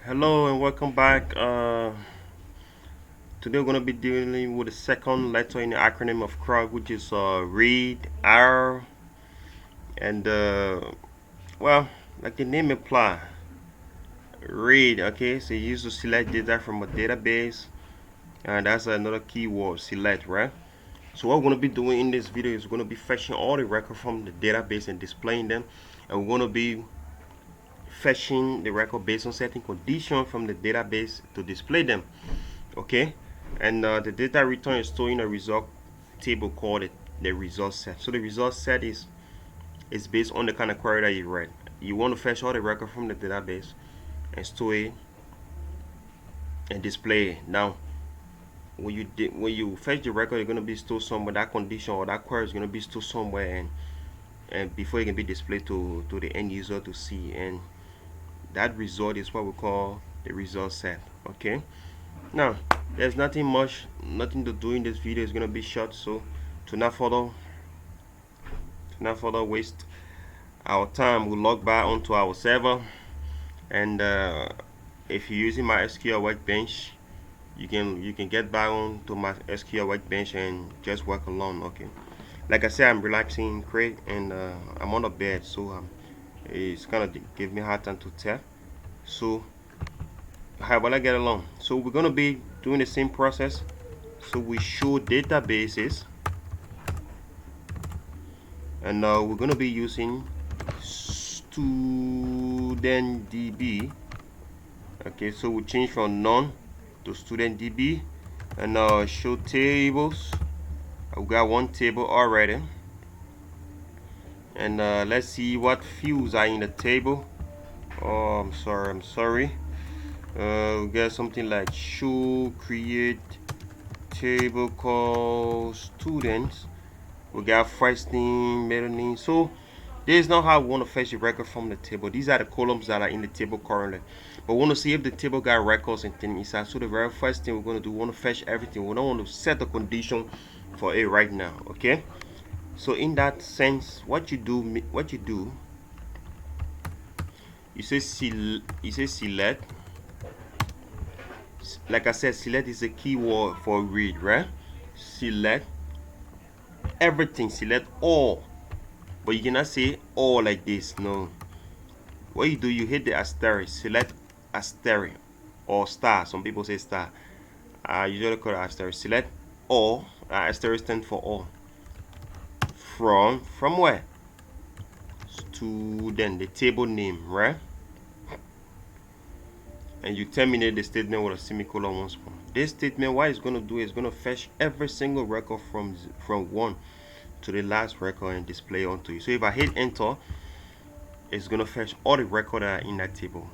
Hello and welcome back. Today we're going to be dealing with the second letter in the acronym of CRUG, which is read, R, and well, like the name implies, read. Okay, so you use to select data from a database, and that's another keyword, select, right? So what we're going to be doing in this video is we're going to be fetching all the records from the database and displaying them, and we're going to be fetching the record based on certain conditions from the database to display them. Okay, and the data return is stored in a result table called the result set. So the result set is based on the kind of query that you read. You want to fetch all the record from the database and store it and display it. Now when you fetch the record, you're going to be stored somewhere. That condition or that query is going to be stored somewhere, and before it can be displayed to the end user to see. And that result is what we call the result set. Okay, now there's nothing to do in this video. Is going to be short, so to not waste our time, we'll log back onto our server. And if you're using MySQL workbench, you can get back onto my SQL workbench and just work along. Okay, like I said, I'm relaxing great, and I'm on the bed, so it's kind of give me a hard time to tell. So how will I get along? So we're going to be doing the same process. So we show databases, and now we're going to be using student DB. Okay, so we change from none to student DB, and now show tables. I've got one table already, and let's see what fields are in the table. Oh, I'm sorry. We got something like show create table called students. We got first name, middle name. So this is not how we want to fetch the record from the table. These are the columns that are in the table currently, but we want to see if the table got records and things inside. So the very first thing we're going to do, we want to fetch everything. We don't want to set a condition for it right now. Okay, so in that sense, what you do, you say select. Like I said, select is a keyword for read, right? Select everything, select all, but you cannot say all like this. No, what you do, you hit the asterisk, select asterisk or star. Some people say star. Usually call it asterisk. Select all. Asterisk stands for all. From where? Student, the table name, right? And you terminate the statement with a semicolon once more. This statement, what it's going to do is going to fetch every single record from 1 to the last record and display onto you. So if I hit enter, it's going to fetch all the records that are in that table.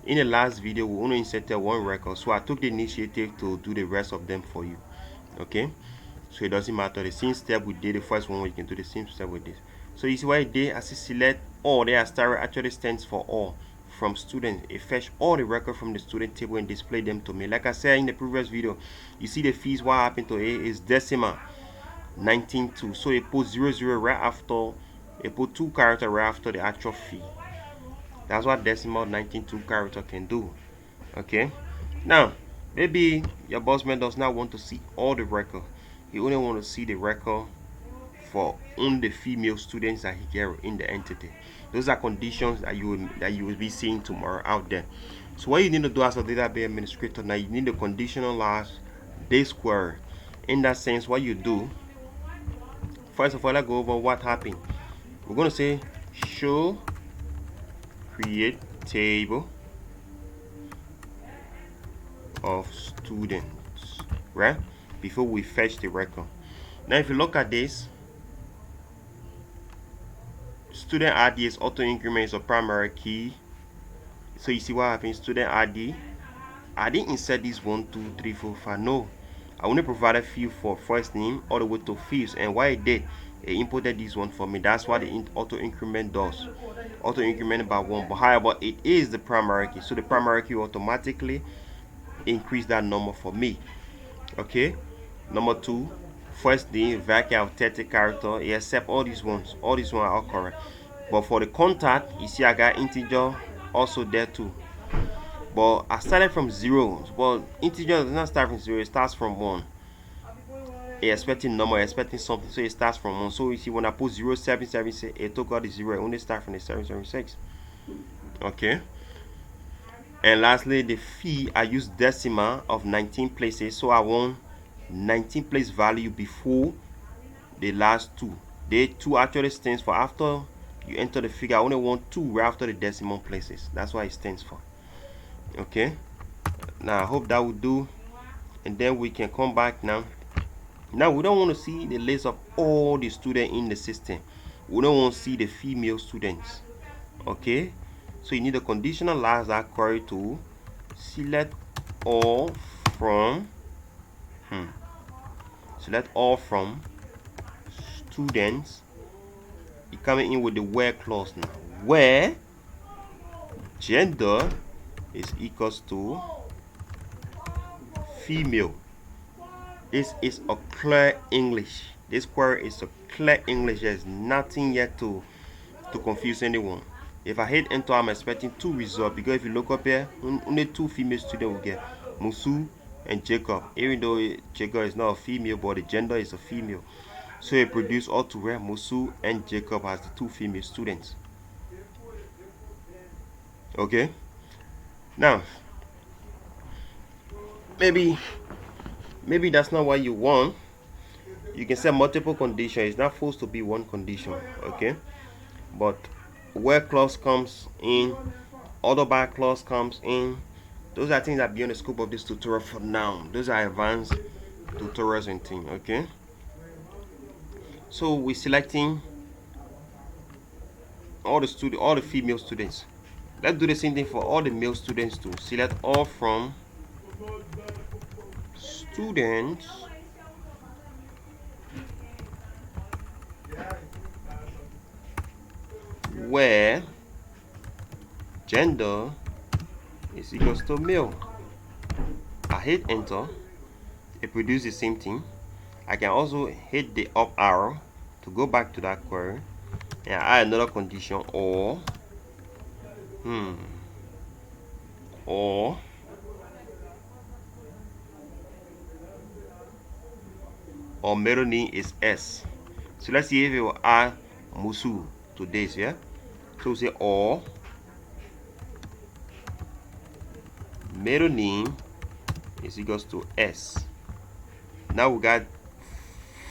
In the last video, we only inserted one record, so I took the initiative to do the rest of them for you. Okay, so it doesn't matter the same step we did the first one, you can do the same step with this. So you see what I did? I say select all. The asterisk actually stands for all. From student, it fetch all the record from the student table and display them to me. Like I said in the previous video, you see the fees, what happened to it is decimal 19.2, so it put 00 right after, it put 2 characters right after the actual fee. That's what decimal 19.2 character can do. Okay, now maybe your boss man does not want to see all the record. He only want to see the record for only the female students that he get in the entity. Those are conditions that you will be seeing tomorrow out there. So what you need to do as a database administrator now, you need to conditionalize this query. In that sense, what you do, first of all, let's go over what happened. We're going to say show create table of students, right, before we fetch the record. Now if you look at this, student ID is auto increment is a primary key. So you see what happens, student ID, I didn't insert this 1 2 3 4 5. No, I only provided field for first name all the way to fields, and what it did, it imported this one for me. That's what the auto increment does, auto increment by 1. But however, it is the primary key, so the primary key automatically increase that number for me. Okay, number 2, first name vacuum of 30 character, except all these ones are all correct. But for the contact, you see I got integer also there too. but I started from 0. But integer does not start from 0, it starts from 1. It's expecting number, expecting something, so it starts from 1. So you see, when I put 0776, it took out the 0, it only start from the 776. Okay. And lastly, the fee, I use decimal of 19 places, so I want 19 place value before the last 2. The 2 actually stands for, after you enter the figure, I only want 2 right after the decimal places. That's what it stands for. Okay. Now I hope that will do, and then we can come back now. Now we don't want to see the list of all the students in the system. We don't want to see the female students. Okay. So you need to conditionalize that query to select all from select all from students. You're coming in with the where clause now, where gender is equals to female. This is a clear English. This query is a clear English. There's nothing yet to confuse anyone. If I hit enter, I'm expecting 2 results, because if you look up here, only 2 female students will get, Musu and Jacob. Even though Jacob is not a female, but the gender is a female. So it produced all to where Musu and Jacob as the 2 female students. Okay. Now, maybe that's not what you want. You can set multiple conditions. It's not supposed to be one condition. Okay. But where clause comes in, other by clause comes in, those are things that are beyond the scope of this tutorial for now. Those are advanced tutorials and things. Okay. So we're selecting all the female students. Let's do the same thing for all the male students too. Select all from students where gender is equals to male. I hit enter, it produces the same thing. I can also hit the up arrow to go back to that query and add another condition, or middle name is S. So let's see if it will add Musu to this. Yeah. So we say or middle name is equals to S. Now we got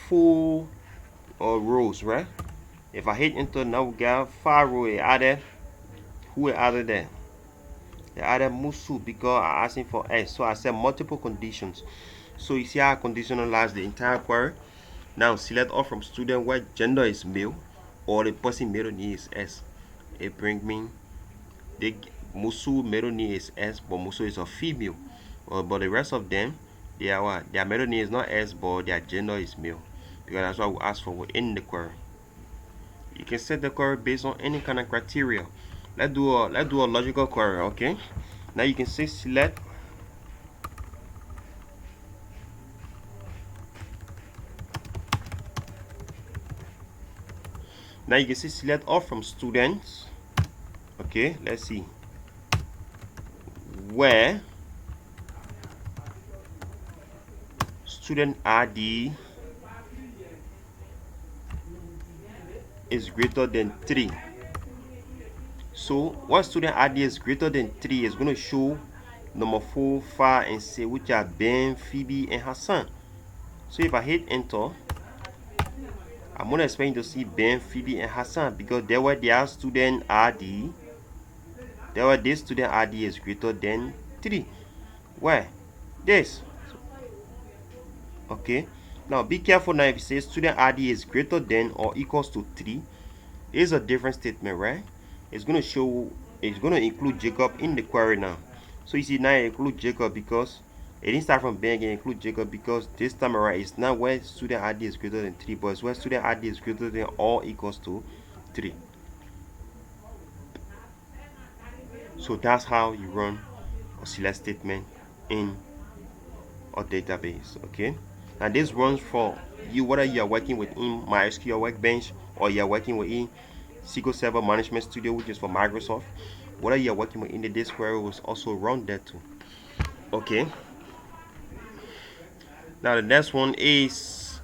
4 rows, right? If I hit enter, now we got 5 rows added. Who added there? They added Musu because I asking for S. So I set multiple conditions. So you see how I conditionalize the entire query. Now select all from student where gender is male or the person middle name is S. It brings me the Musu middle name is S, but Musu is a female. But the rest of them, their middle name is not S, but their gender is male, because that's what we ask for within the query. You can set the query based on any kind of criteria. Let's do a logical query. Okay. Now you can say select select all from students. Okay, let's see where student ID is greater than 3. So when student ID is greater than 3, is going to show number 4, 5, and 6, which are Ben, Phoebe, and Hassan. So if I hit enter, I'm going to expect to see Ben, Phoebe, and Hassan, because there were their student ID. There were this student ID is greater than 3. Where? This. Okay. Now be careful now if it says student ID is greater than or equals to 3. It's a different statement, right? It's going to include Jacob in the query now. So you see now it include Jacob because it didn't start from Ben again, include Jacob, because this time around it's not where student ID is greater than 3, but it's where student ID is greater than or equals to 3. So that's how you run a select statement in a database. Okay. And this runs for you whether you are working within MySQL Workbench or you are working within SQL Server Management Studio, which is for Microsoft. whether you're working with any disk query will also run there too. Okay, now the next one is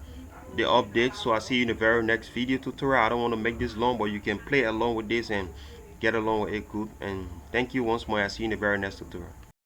the update. So I see you in the very next video tutorial. I don't want to make this long, but you can play along with this and get along with it good. And thank you once more. I see you in the very next tutorial.